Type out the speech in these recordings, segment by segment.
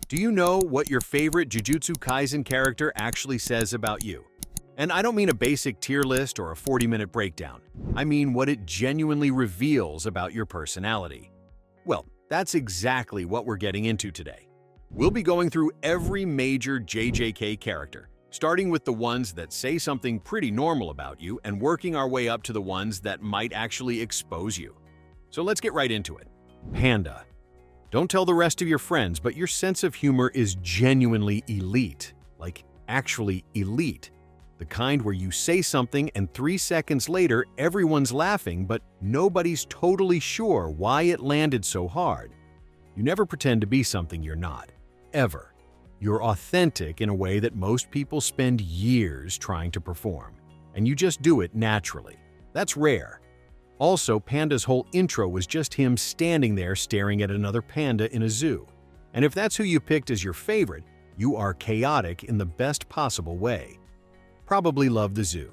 Do you know what your favorite Jujutsu Kaisen character actually says about you? And I don't mean a basic tier list or a 40-minute breakdown. I mean what it genuinely reveals about your personality. Well, that's exactly what we're getting into today. We'll be going through every major JJK character, starting with the ones that say something pretty normal about you and working our way up to the ones that might actually expose you. So let's get right into it. Panda. Don't tell the rest of your friends, but your sense of humor is genuinely elite. Like, actually elite. The kind where you say something and 3 seconds later everyone's laughing, but nobody's totally sure why it landed so hard. You never pretend to be something you're not. Ever. You're authentic in a way that most people spend years trying to perform. And you just do it naturally. That's rare. Also, Panda's whole intro was just him standing there staring at another panda in a zoo. And if that's who you picked as your favorite, you are chaotic in the best possible way. Probably love the zoo.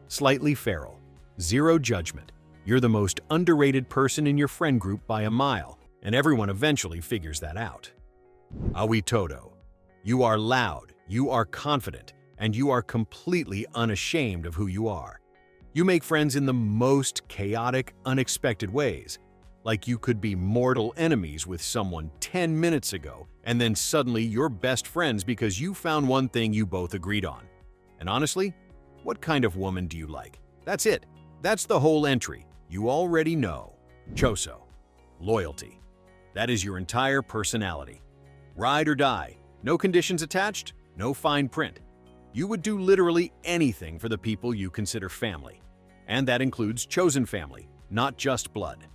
Slightly feral. Zero judgment. You're the most underrated person in your friend group by a mile, and everyone eventually figures that out. Aoi Todo. You are loud, you are confident, and you are completely unashamed of who you are. You make friends in the most chaotic, unexpected ways. Like you could be mortal enemies with someone 10 minutes ago, and then suddenly you're best friends because you found one thing you both agreed on. And honestly, what kind of woman do you like? That's it. That's the whole entry. You already know. Choso. Loyalty. That is your entire personality. Ride or die. No conditions attached, no fine print. You would do literally anything for the people you consider family. And that includes chosen family, not just blood.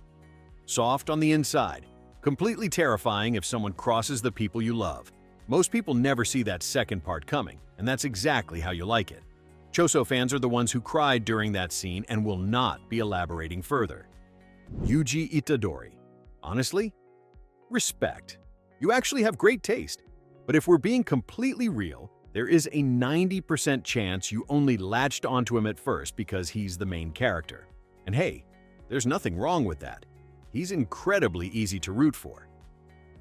Soft on the inside. Completely terrifying if someone crosses the people you love. Most people never see that second part coming, and that's exactly how you like it. Choso fans are the ones who cried during that scene and will not be elaborating further. Yuji Itadori. Honestly? Respect. You actually have great taste. But if we're being completely real, there is a 90% chance you only latched onto him at first because he's the main character. And hey, there's nothing wrong with that. He's incredibly easy to root for.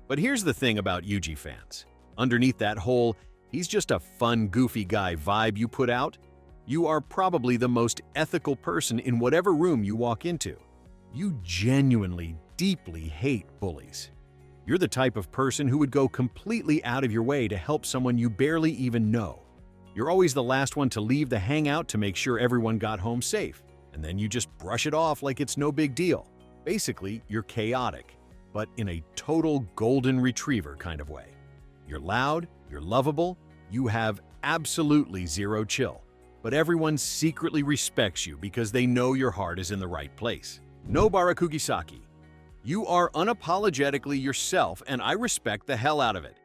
But here's the thing about Yuji fans. Underneath that whole, he's just a fun, goofy guy vibe you put out, you are probably the most ethical person in whatever room you walk into. You genuinely, deeply hate bullies. You're the type of person who would go completely out of your way to help someone you barely even know. You're always the last one to leave the hangout to make sure everyone got home safe, and then you just brush it off like it's no big deal. Basically, you're chaotic, but in a total golden retriever kind of way. You're loud, you're lovable, you have absolutely zero chill, but everyone secretly respects you because they know your heart is in the right place. Nobara Kugisaki. You are unapologetically yourself, and I respect the hell out of it.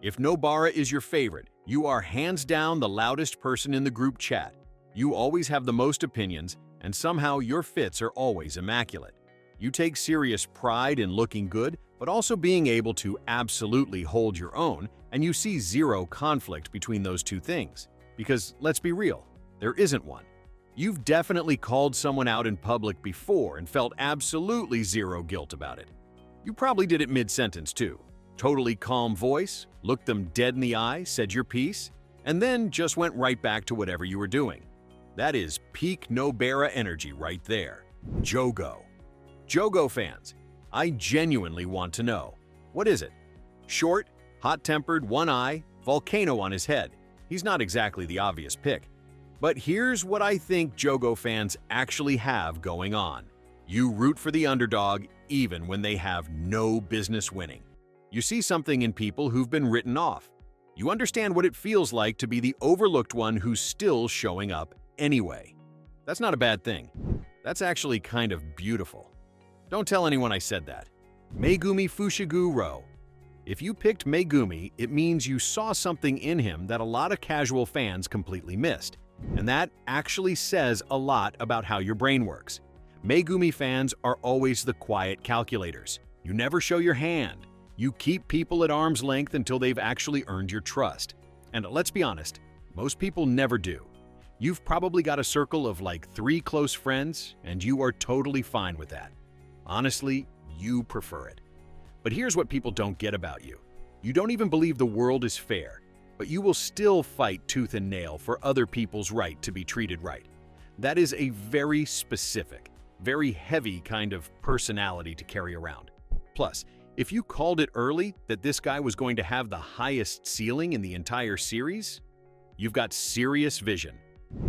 If Nobara is your favorite, you are hands down the loudest person in the group chat. You always have the most opinions, and somehow your fits are always immaculate. You take serious pride in looking good, but also being able to absolutely hold your own, and you see zero conflict between those two things. Because, let's be real, there isn't one. You've definitely called someone out in public before and felt absolutely zero guilt about it. You probably did it mid-sentence too. Totally calm voice, looked them dead in the eye, said your piece, and then just went right back to whatever you were doing. That is peak Nobara energy right there. Jogo. Jogo fans, I genuinely want to know. What is it? Short, hot-tempered, one eye, volcano on his head. He's not exactly the obvious pick. But here's what I think Jogo fans actually have going on. You root for the underdog even when they have no business winning. You see something in people who've been written off. You understand what it feels like to be the overlooked one who's still showing up anyway. That's not a bad thing. That's actually kind of beautiful. Don't tell anyone I said that. Megumi Fushiguro. If you picked Megumi, it means you saw something in him that a lot of casual fans completely missed. And that actually says a lot about how your brain works. Megumi fans are always the quiet calculators. You never show your hand. You keep people at arm's length until they've actually earned your trust. And let's be honest, most people never do. You've probably got a circle of like 3 close friends, and you are totally fine with that. Honestly, you prefer it. But here's what people don't get about you. You don't even believe the world is fair, but you will still fight tooth and nail for other people's right to be treated right. That is a very specific, very heavy kind of personality to carry around. Plus, if you called it early that this guy was going to have the highest ceiling in the entire series, you've got serious vision.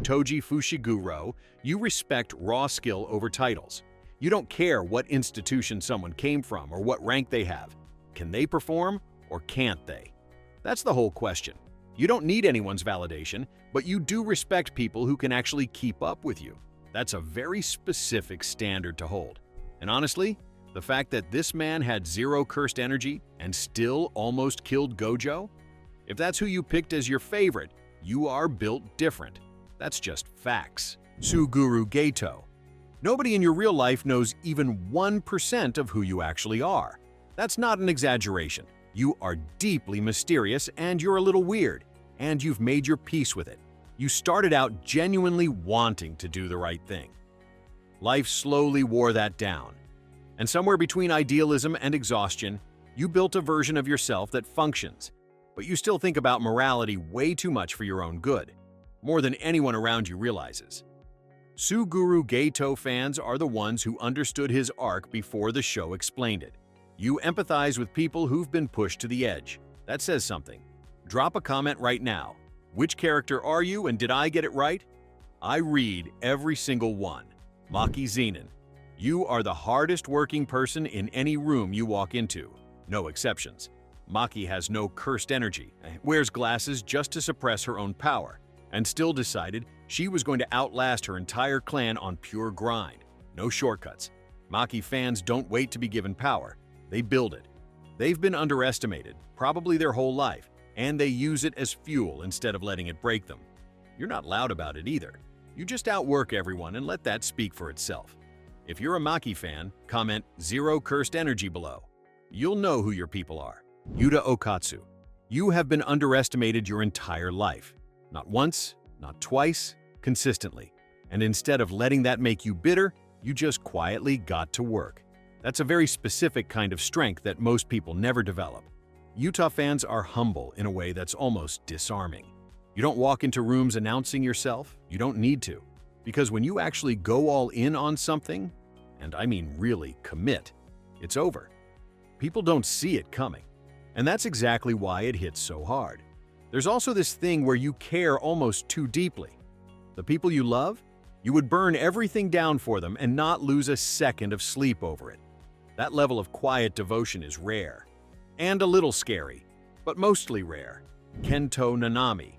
Toji Fushiguro, you respect raw skill over titles. You don't care what institution someone came from or what rank they have. Can they perform or can't they? That's the whole question. You don't need anyone's validation, but you do respect people who can actually keep up with you. That's a very specific standard to hold. And honestly, the fact that this man had 0 cursed energy and still almost killed Gojo? If that's who you picked as your favorite, you are built different. That's just facts. Suguru Gato. Nobody in your real life knows even 1% of who you actually are. That's not an exaggeration. You are deeply mysterious and you're a little weird, and you've made your peace with it. You started out genuinely wanting to do the right thing. Life slowly wore that down. And somewhere between idealism and exhaustion, you built a version of yourself that functions, but you still think about morality way too much for your own good, more than anyone around you realizes. Suguru Gato fans are the ones who understood his arc before the show explained it. You empathize with people who've been pushed to the edge. That says something. Drop a comment right now. Which character are you and did I get it right? I read every single one. Maki Zenin. You are the hardest working person in any room you walk into. No exceptions. Maki has no cursed energy, wears glasses just to suppress her own power, and still decided she was going to outlast her entire clan on pure grind. No shortcuts. Maki fans don't wait to be given power. They build it. They've been underestimated, probably their whole life, and they use it as fuel instead of letting it break them. You're not loud about it either. You just outwork everyone and let that speak for itself. If you're a Maki fan, comment 0 cursed energy below. You'll know who your people are. Yuta Okatsu. You have been underestimated your entire life. Not once, not twice, consistently. And instead of letting that make you bitter, you just quietly got to work. That's a very specific kind of strength that most people never develop. Utah fans are humble in a way that's almost disarming. You don't walk into rooms announcing yourself. You don't need to. Because when you actually go all in on something, and I mean really commit, it's over. People don't see it coming. And that's exactly why it hits so hard. There's also this thing where you care almost too deeply. The people you love, you would burn everything down for them and not lose a second of sleep over it. That level of quiet devotion is rare. And a little scary, but mostly rare. Kento Nanami.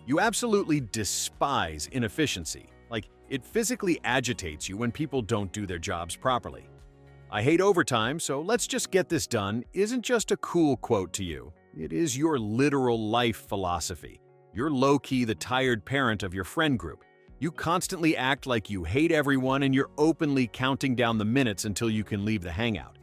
You absolutely despise inefficiency. Like, it physically agitates you when people don't do their jobs properly. I hate overtime, so let's just get this done isn't just a cool quote to you. It is your literal life philosophy. You're low-key the tired parent of your friend group. You constantly act like you hate everyone and you're openly counting down the minutes until you can leave the hangout.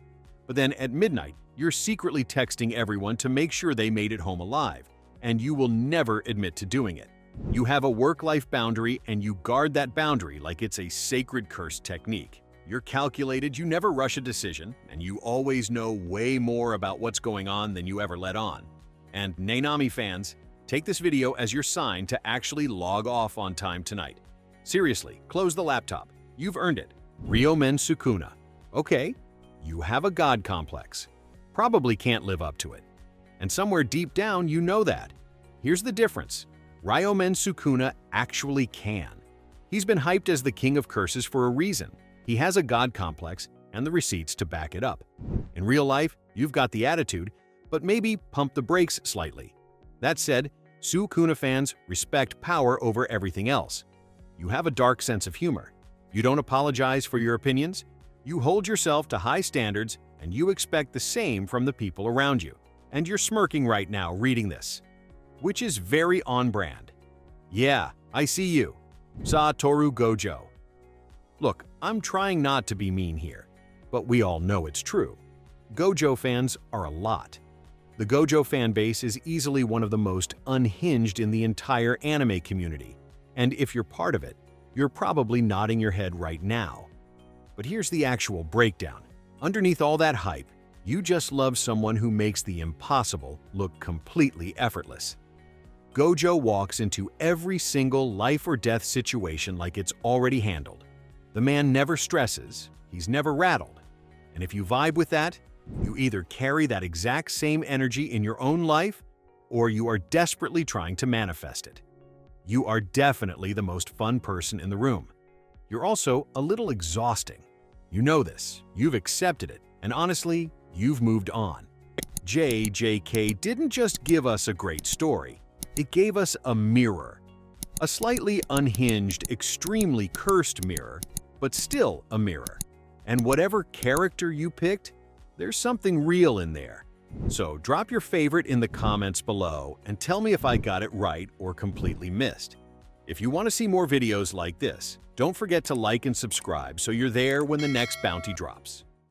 But then at midnight, you're secretly texting everyone to make sure they made it home alive, and you will never admit to doing it. You have a work-life boundary and you guard that boundary like it's a sacred curse technique. You're calculated, you never rush a decision, and you always know way more about what's going on than you ever let on. And Nanami fans, take this video as your sign to actually log off on time tonight. Seriously, close the laptop. You've earned it. Ryomen Sukuna. Okay, you have a god complex. Probably can't live up to it. And somewhere deep down, you know that. Here's the difference. Ryomen Sukuna actually can. He's been hyped as the king of curses for a reason. He has a god complex and the receipts to back it up. In real life, you've got the attitude, but maybe pump the brakes slightly. That said, Sukuna fans respect power over everything else. You have a dark sense of humor. You don't apologize for your opinions. You hold yourself to high standards and you expect the same from the people around you. And you're smirking right now reading this, which is very on brand. Yeah, I see you. Satoru Gojo. Look, I'm trying not to be mean here, but we all know it's true. Gojo fans are a lot. The Gojo fan base is easily one of the most unhinged in the entire anime community, and if you're part of it, you're probably nodding your head right now. But here's the actual breakdown. Underneath all that hype, You just love someone who makes the impossible look completely effortless. Gojo walks into every single life or death situation like it's already handled. The man never stresses, he's never rattled. And if you vibe with that, you either carry that exact same energy in your own life or you are desperately trying to manifest it. You are definitely the most fun person in the room. You're also a little exhausting. You know this, you've accepted it, and honestly, you've moved on. JJK didn't just give us a great story, it gave us a mirror. A slightly unhinged, extremely cursed mirror, but still a mirror. And whatever character you picked, there's something real in there. So drop your favorite in the comments below and tell me if I got it right or completely missed. If you want to see more videos like this, don't forget to like and subscribe so you're there when the next bounty drops.